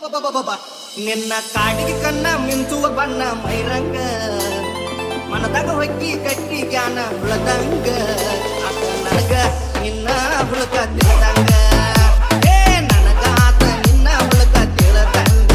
ನಿನ್ನ ಕಾಡಿಗೆ ಕಣ್ಣ ಮಿಂಚುವ ಬಣ್ಣ ಮೈರಂಗ ಮನದಾಗ ಹೊಕ್ಕಿ ಕಟ್ಟಿ ಜ್ಞಾನ ಹುಳದಂಗ ಆತ ನನಗ ನಿನ್ನ ಹುಳಕ ತಿಳಿದಂಗ ಏ ನನಗ ಆತ ನಿನ್ನ ಹುಳಕ ತಿಳಿದಂಗ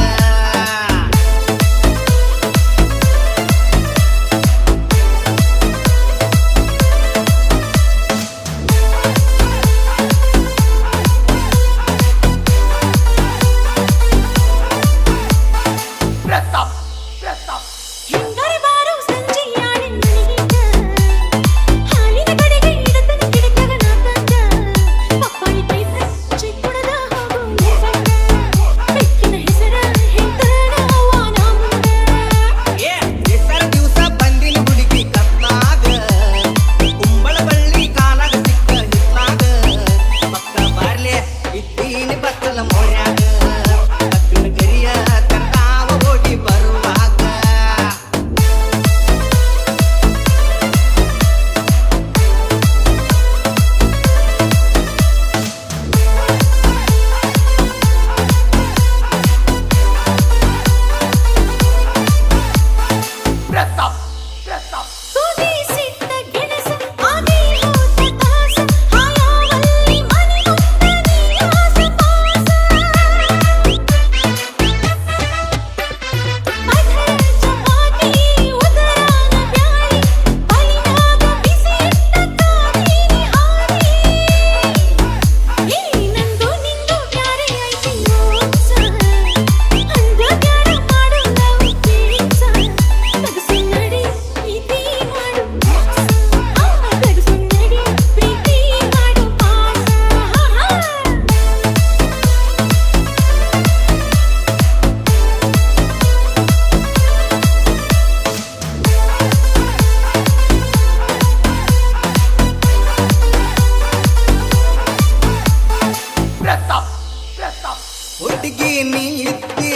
ಹುಡುಗಿ ನೀ ಇತ್ತಿ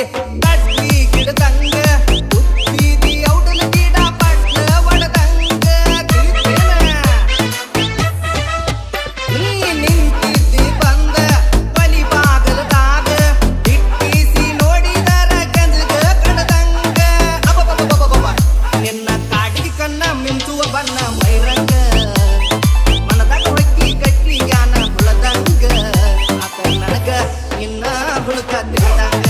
ಕಟ್ಟಿ ಗಿಡದಂಗ ಉತ್ತಿದಿ ಔಡಲ ಗಿಡ ಪಟ್ಲ ಒಡದಂಗ ನೀ ನಿಂತಿದ್ದಿ ಬಂದ ಬಲಿ ಬಾಗಲದಾಗ ಇಟ್ಟಿಸಿ ನೋಡಿದರ ಗಂಜಗ ಕಡದಂಗ ಅಬಬಬಬಬಬ ನಿನ್ನ ಕಾಡಿಗೆ ಕಣ್ಣ ಮಿಂಚುವ ಬಣ್ಣ ಮೈರಂಗ ಮನದಾಗ ಹೊಕ್ಕಿ ಕಟ್ಟಿ ಜ್ಞಾನ ಹುಳದಂಗ ಆತ ನನಗ ನಿನ್ನ ಹುಳುಕ ತಿಳಿದಂಗ